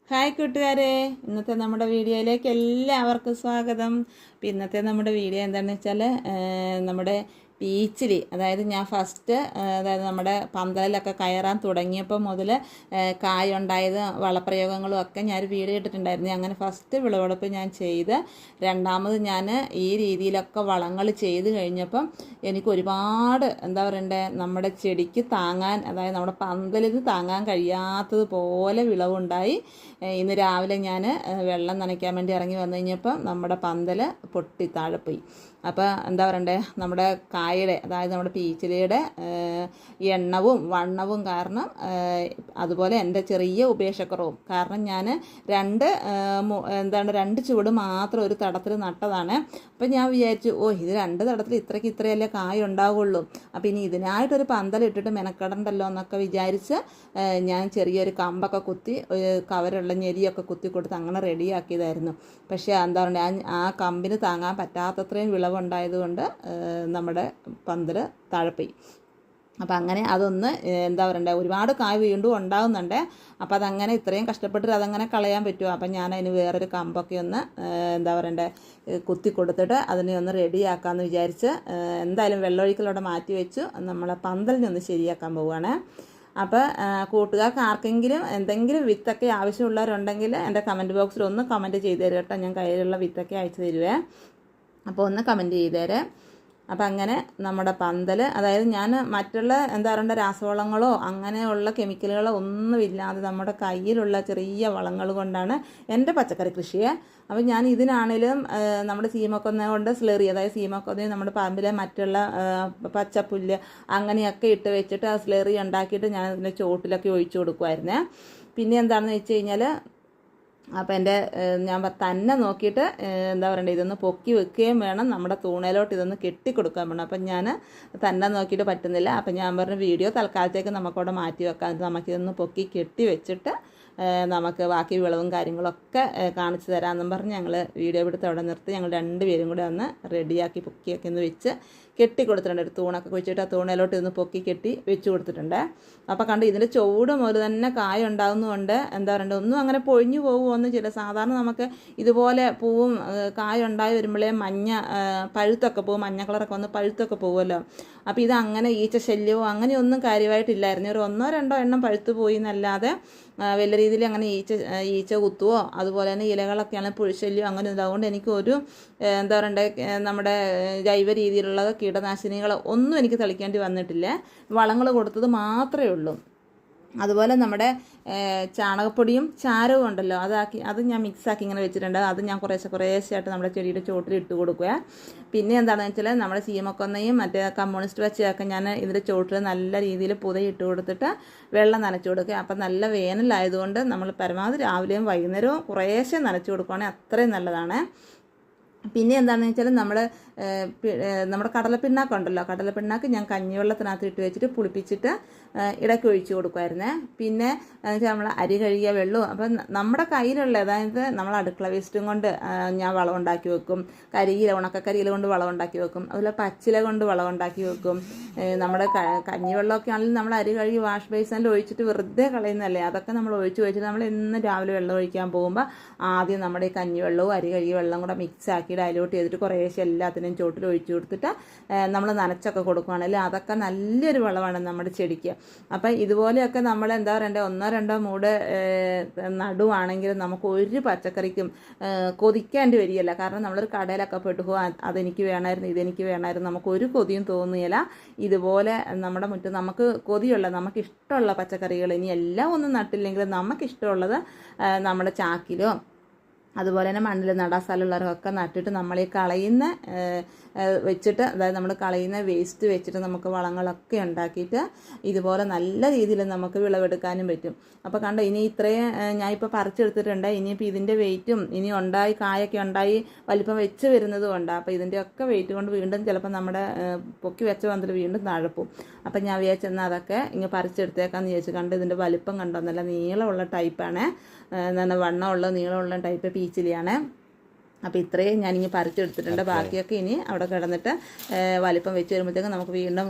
Hi കൂട്ടുകാരെ, ഇന്നത്തെ നമ്മുടെ വീഡിയോയിലേക്ക് എല്ലാവർക്കും സ്വാഗതം. അപ്പോൾ ഇന്നത്തെ നമ്മുടെ വീഡിയോ എന്താണെന്ന് വെച്ചാൽ നമ്മുടെ പീച്ചിലി, അതായത് ഞാൻ ഫസ്റ്റ് അതായത് നമ്മുടെ പന്തലിലൊക്കെ കയറാൻ തുടങ്ങിയപ്പോൾ മുതൽ കായുണ്ടായത് വളപ്രയോഗങ്ങളും ഒക്കെ ഞാനൊരു വീഡിയോ ഇട്ടിട്ടുണ്ടായിരുന്നു. അങ്ങനെ ഫസ്റ്റ് വിളവെടുപ്പ് ഞാൻ ചെയ്ത് രണ്ടാമത് ഞാൻ ഈ രീതിയിലൊക്കെ വളങ്ങൾ ചെയ്ത് കഴിഞ്ഞപ്പം എനിക്ക് ഒരുപാട് എന്താ പറയണ്ടേ, നമ്മുടെ ചെടിക്ക് താങ്ങാൻ, അതായത് നമ്മുടെ പന്തലിന് താങ്ങാൻ കഴിയാത്തതുപോലെ വിളവുണ്ടായി. ഇന്ന് രാവിലെ ഞാൻ വെള്ളം നനയ്ക്കാൻ വേണ്ടി ഇറങ്ങി വന്നു കഴിഞ്ഞപ്പം നമ്മുടെ പന്തൽ പൊട്ടി താഴെ പോയി. അപ്പോൾ എന്താ പറയണ്ടേ, നമ്മുടെ കായയുടെ, അതായത് നമ്മുടെ പീച്ചിലിയുടെ എണ്ണവും വണ്ണവും കാരണം, അതുപോലെ എൻ്റെ ചെറിയ ഉപേക്ഷക്കുറവും കാരണം ഞാൻ രണ്ട് ചുവട് മാത്രം ഒരു തടത്തിൽ നട്ടതാണ്. അപ്പം ഞാൻ വിചാരിച്ചു, ഇത് രണ്ട് തടത്തിൽ ഇത്രയല്ലേ കായ ഉണ്ടാവുള്ളൂ, അപ്പോൾ ഇനി ഇതിനായിട്ടൊരു പന്തലിട്ടിട്ട് മെനക്കെടണ്ടല്ലോ എന്നൊക്കെ വിചാരിച്ച് ഞാൻ ചെറിയൊരു കമ്പൊക്കെ കുത്തി കവറുള്ള ഞെരിയൊക്കെ കുത്തി കൊടുത്ത് അങ്ങനെ റെഡിയാക്കിയതായിരുന്നു. പക്ഷേ എന്താ പറയുക, ആ കമ്പിന് താങ്ങാൻ പറ്റാത്തത്രയും വിളവുണ്ടായതുകൊണ്ട് നമ്മുടെ പന്തൽ താഴെപ്പോയി. അപ്പോൾ അങ്ങനെ അതൊന്ന് എന്താ പറയണ്ടേ, ഒരുപാട് കായ് വീണ്ടും ഉണ്ടാകുന്നുണ്ട്. അപ്പോൾ അതങ്ങനെ ഇത്രയും കഷ്ടപ്പെട്ടിട്ട് അതങ്ങനെ കളയാൻ പറ്റുമോ? അപ്പം ഞാൻ അതിന് വേറൊരു കമ്പൊക്കെ ഒന്ന് എന്താ പറയണ്ടേ കുത്തി കൊടുത്തിട്ട് അതിനെ ഒന്ന് റെഡിയാക്കാമെന്ന് വിചാരിച്ച് എന്തായാലും വെള്ളമൊഴിക്കലോടെ മാറ്റി വെച്ചു. നമ്മളെ പന്തലിനെ ഒന്ന് ശരിയാക്കാൻ പോവുകയാണ്. അപ്പോൾ കൂട്ടുകാർക്ക് ആർക്കെങ്കിലും എന്തെങ്കിലും വിത്തൊക്കെ ആവശ്യമുള്ളവരുണ്ടെങ്കിൽ എൻ്റെ കമൻറ്റ് ബോക്സിൽ ഒന്ന് കമൻറ്റ് ചെയ്ത് തരും കേട്ടോ. ഞാൻ കയ്യിലുള്ള വിത്തൊക്കെ അയച്ചു തരുവേ. അപ്പോൾ ഒന്ന് കമൻറ്റ് ചെയ്ത് തരാം. അപ്പം അങ്ങനെ നമ്മുടെ പന്തൽ, അതായത് ഞാൻ മറ്റുള്ള എന്താ പറയണ്ട രാസവളങ്ങളോ അങ്ങനെയുള്ള കെമിക്കലുകളോ ഒന്നുമില്ലാതെ നമ്മുടെ കയ്യിലുള്ള ചെറിയ വളങ്ങൾ കൊണ്ടാണ് എൻ്റെ പച്ചക്കറി കൃഷിയെ. അപ്പം ഞാൻ ഇതിനാണേലും നമ്മുടെ സീമക്കൊന്ന കൊണ്ട് സ്ലറി, അതായത് സീമക്കൊന്ന നമ്മുടെ പറമ്പിലെ മറ്റുള്ള പച്ചപ്പുല്ല് അങ്ങനെയൊക്കെ ഇട്ട് വെച്ചിട്ട് ആ സ്ലറി ഉണ്ടാക്കിയിട്ട് ഞാൻ അതിൻ്റെ ചോട്ടിലൊക്കെ ഒഴിച്ചു കൊടുക്കുമായിരുന്നേ. പിന്നെ എന്താണെന്ന് വെച്ച് കഴിഞ്ഞാൽ, അപ്പോൾ ഞാൻ തന്നെ നോക്കിയിട്ട് എന്താ പറയണ്ടേ, ഇതൊന്ന് പൊക്കി വെക്കുകയും വേണം, നമ്മുടെ തൂണയിലോട്ട് ഇതൊന്ന് കെട്ടിക്കൊടുക്കാൻ വേണം. അപ്പം ഞാൻ തന്നെ നോക്കിയിട്ട് പറ്റുന്നില്ല. അപ്പം ഞാൻ പറഞ്ഞ വീഡിയോ തൽക്കാലത്തേക്ക് നമുക്കവിടെ മാറ്റി വെക്കാം, നമുക്കിതൊന്ന് പൊക്കി കെട്ടി വെച്ചിട്ട് നമുക്ക് ബാക്കി വിളവും കാര്യങ്ങളൊക്കെ കാണിച്ചു തരാമെന്നും പറഞ്ഞ് ഞങ്ങൾ വീഡിയോ എടുത്ത് അവിടെ നിർത്തി ഞങ്ങൾ രണ്ടുപേരും കൂടെ ഒന്ന് റെഡിയാക്കി പൊക്കിയൊക്കെ ഒന്ന് വെച്ച് കെട്ടി കൊടുത്തിട്ടുണ്ട്. ഒരു തൂണൊക്കെ വെച്ചിട്ട് ആ തൂണയിലോട്ട് ഇതൊന്ന് പൊക്കി കെട്ടി വെച്ച് കൊടുത്തിട്ടുണ്ട്. അപ്പോൾ കണ്ട് ഇതിൻ്റെ ചുവട് മുതൽ തന്നെ കായ ഉണ്ടാകുന്നതുകൊണ്ട് എന്താ പറയണ്ടത്, ഒന്നും അങ്ങനെ പൊഴിഞ്ഞു പോകുമൊന്നും ചെയ്യില്ല. സാധാരണ നമുക്ക് ഇതുപോലെ പൂവും കായ ഉണ്ടായി വരുമ്പോഴേ പഴുത്തൊക്കെ പോകും, മഞ്ഞ കളറൊക്കെ വന്ന് പഴുത്തൊക്കെ പോകുമല്ലോ. അപ്പോൾ ഇതങ്ങനെ ഈച്ച ശല്യവും അങ്ങനെയൊന്നും കാര്യമായിട്ടില്ലായിരുന്നു. ഒരു 1-2 എണ്ണം പഴുത്തു പോയി എന്നല്ലാതെ വലിയ രീതിയിൽ അങ്ങനെ ഈച്ച കുത്തുവോ അതുപോലെ തന്നെ ഇലകളൊക്കെയാണ് പുഴുശല്യം അങ്ങനെ ഇതാകൊണ്ട് എനിക്ക് ഒരു എന്താ പറയണ്ടേ, നമ്മുടെ ജൈവ രീതിയിലുള്ള കീടനാശിനികൾ ഒന്നും എനിക്ക് തളിക്കേണ്ടി വന്നിട്ടില്ല. വളങ്ങൾ കൊടുത്തത് മാത്രമേ ഉള്ളൂ. അതുപോലെ നമ്മുടെ ചാണകപ്പൊടിയും ചാരവും ഉണ്ടല്ലോ, അത് ഞാൻ മിക്സാക്കി ഇങ്ങനെ വെച്ചിട്ടുണ്ട്. അത് ഞാൻ കുറേശ്ശായിട്ട് നമ്മുടെ ചെടിയുടെ ചോട്ടിൽ ഇട്ട് കൊടുക്കുക. പിന്നെ എന്താണെന്ന് വെച്ചാൽ നമ്മുടെ സീമക്കൊന്നയും മറ്റേ കമ്മ്യൂണിസ്റ്റ് പച്ചയൊക്കെ ഞാൻ ഇതിൻ്റെ ചോട്ടിൽ നല്ല രീതിയിൽ പുതയിട്ട് കൊടുത്തിട്ട് വെള്ളം നനച്ചു കൊടുക്കുക. അപ്പം നല്ല വേനലായതുകൊണ്ട് നമ്മൾ പരമാവധി രാവിലെയും വൈകുന്നേരവും കുറേശ്ശെ നനച്ചു കൊടുക്കുകയാണെങ്കിൽ അത്രയും നല്ലതാണ്. പിന്നെ എന്താണെന്ന് വെച്ചാൽ നമ്മുടെ കടലപ്പിണ്ണാക്കുണ്ടല്ലോ, കടലപ്പിണ്ണാക്ക് ഞാൻ കഞ്ഞിവെള്ളത്തിനകത്ത് ഇട്ട് വെച്ചിട്ട് പുളിപ്പിച്ചിട്ട് ഇടയ്ക്ക് ഒഴിച്ചു കൊടുക്കുമായിരുന്നേ. പിന്നെ നമ്മൾ അരി കഴുകിയ വെള്ളവും അപ്പം നമ്മുടെ കയ്യിലുള്ള, അതായത് നമ്മൾ അടുക്കള വേസ്റ്റും കൊണ്ട് ഞാൻ വളം ഉണ്ടാക്കി വെക്കും. ഉണക്കക്കരിയില കൊണ്ട് വളം ഉണ്ടാക്കി വെക്കും. അതുപോലെ പച്ചില കൊണ്ട് വളം ഉണ്ടാക്കി വെക്കും. നമ്മുടെ കഞ്ഞിവെള്ളമൊക്കെ ആണെങ്കിലും നമ്മൾ അരി കഴുകി വാഷ് ബേസിനിൽ ഒഴിച്ചിട്ട് വെറുതെ കളയുന്നതല്ലേ, അതൊക്കെ നമ്മൾ ഒഴിച്ച് വെച്ചിട്ട് നമ്മൾ എന്നും രാവിലെ വെള്ളം ഒഴിക്കാൻ പോകുമ്പോൾ ആദ്യം നമ്മുടെ ഈ കഞ്ഞിവെള്ളവും അരി കഴുകിയ വെള്ളം കൂടെ മിക്സ് ആക്കി ഡൈലൂട്ട് ചെയ്തിട്ട് കുറേശ്ശെ എല്ലാത്തിനും ചോട്ടിൽ ഒഴിച്ചു കൊടുത്തിട്ട് നമ്മൾ നനച്ചൊക്കെ കൊടുക്കുകയാണെങ്കിൽ അതൊക്കെ നല്ലൊരു വളമാണ് നമ്മുടെ ചെടിക്ക്. അപ്പം ഇതുപോലെയൊക്കെ നമ്മൾ എന്താ പറയണ്ടേ, 1-2 മൂട് നടുവാണെങ്കിൽ നമുക്ക് ഒരു പച്ചക്കറിക്കും കൊതിക്കേണ്ടി വരികയില്ല. കാരണം നമ്മളൊരു കടയിലൊക്കെ പെട്ടു പോകും, അതെനിക്ക് വേണമായിരുന്നു ഇതെനിക്ക് വേണമായിരുന്നു, നമുക്കൊരു കൊതിയും തോന്നുകയില്ല. ഇതുപോലെ നമ്മുടെ മുറ്റം നമുക്ക് കൊതിയുള്ള, നമുക്ക് ഇഷ്ടമുള്ള പച്ചക്കറികൾ, ഇനി എല്ലാം ഒന്നും നട്ടില്ലെങ്കിലും നമുക്കിഷ്ടമുള്ളത് നമ്മുടെ ചാക്കിലോ അതുപോലെ തന്നെ മണ്ണിൽ നടാൻ സ്ഥലമുള്ളവരൊക്കെ നട്ടിട്ട് നമ്മൾ ഈ കളയുന്ന വെച്ചിട്ട്, അതായത് നമ്മൾ കളയുന്ന വേസ്റ്റ് വെച്ചിട്ട് നമുക്ക് വളങ്ങളൊക്കെ ഉണ്ടാക്കിയിട്ട് ഇതുപോലെ നല്ല രീതിയിൽ നമുക്ക് വിളവെടുക്കാനും പറ്റും. അപ്പോൾ കണ്ടോ, ഇനി ഇത്രയും ഞാനിപ്പോൾ പറിച്ചെടുത്തിട്ടുണ്ട്. ഇനിയിപ്പോൾ ഇതിൻ്റെ വെയിറ്റും ഇനി കായൊക്കെ ഉണ്ടായി വലിപ്പം വെച്ച് വരുന്നതും ഉണ്ട്. അപ്പോൾ ഇതിൻ്റെയൊക്കെ വെയിറ്റ് കൊണ്ട് വീണ്ടും ചിലപ്പോൾ നമ്മുടെ പൊക്കി വെച്ച പന്തൽ വീണ്ടും താഴെപ്പോവും. അപ്പം ഞാൻ വിചാരിച്ചെന്നാൽ അതൊക്കെ ഇങ്ങനെ പറിച്ചെടുത്തേക്കാന്ന് വിചാരിച്ചു. കണ്ട് ഇതിൻ്റെ വലിപ്പം കണ്ടോ, നല്ല നീളമുള്ള ടൈപ്പാണ്, നല്ല വണ്ണമുള്ള നീളമുള്ള ടൈപ്പ് പീച്ചിലിയാണ്. അപ്പോൾ ഇത്രയും ഞാനിങ്ങനെ പറിച്ചെടുത്തിട്ടുണ്ട്. ബാക്കിയൊക്കെ ഇനി അവിടെ കിടന്നിട്ട് വലിപ്പം വെച്ച് വരുമ്പോഴത്തേക്കും നമുക്ക് വീണ്ടും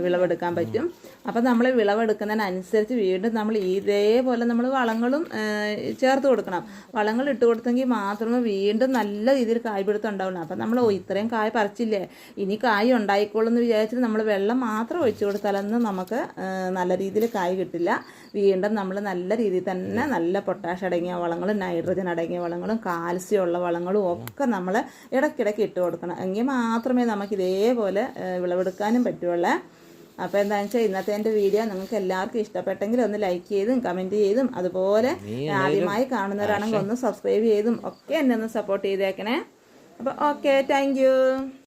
വിളവെടുക്കാൻ പറ്റും. അപ്പോൾ നമ്മൾ വിളവെടുക്കുന്നതിനനുസരിച്ച് വീണ്ടും നമ്മൾ ഇതേപോലെ നമ്മൾ വളങ്ങളും ചേർത്ത് കൊടുക്കണം. വളങ്ങൾ ഇട്ട് കൊടുത്തെങ്കിൽ മാത്രമേ വീണ്ടും നല്ല രീതിയിൽ കായ് പിടുത്തം ഉണ്ടാവുള്ളൂ. അപ്പം നമ്മൾ ഇത്രയും കായ് പറിച്ചില്ലേ, ഇനി കായ് ഉണ്ടായിക്കോളും എന്ന് വിചാരിച്ചിട്ട് നമ്മൾ വെള്ളം മാത്രം ഒഴിച്ചു കൊടുത്താലൊന്നും നമുക്ക് നല്ല രീതിയിൽ കായ് കിട്ടില്ല. വീണ്ടും നമ്മൾ നല്ല രീതിയിൽ തന്നെ നല്ല പൊട്ടാഷ് അടങ്ങിയ വളങ്ങളും നൈട്രജൻ അടങ്ങിയ വളങ്ങളും കാൽസ്യം ഉള്ള വളങ്ങളും ഒക്കെ നമ്മൾ ഇടയ്ക്കിടയ്ക്ക് ഇട്ട് കൊടുക്കണം. എങ്കിൽ മാത്രമേ നമുക്ക് ഇതേപോലെ വിളവെടുക്കാനും പറ്റുള്ളൂ. അപ്പോൾ എന്താണെന്ന് വെച്ചാൽ ഇന്നത്തെ എൻ്റെ വീഡിയോ നിങ്ങൾക്ക് എല്ലാവർക്കും ഇഷ്ടപ്പെട്ടെങ്കിൽ ഒന്ന് ലൈക്ക് ചെയ്തും കമൻറ്റ് ചെയ്തും അതുപോലെ ആദ്യമായി കാണുന്നവരാണെങ്കിൽ ഒന്ന് സബ്സ്ക്രൈബ് ചെയ്തും ഒക്കെ എന്നെ ഒന്ന് സപ്പോർട്ട് ചെയ്തേക്കണേ. അപ്പോൾ ഓക്കെ, താങ്ക് യു.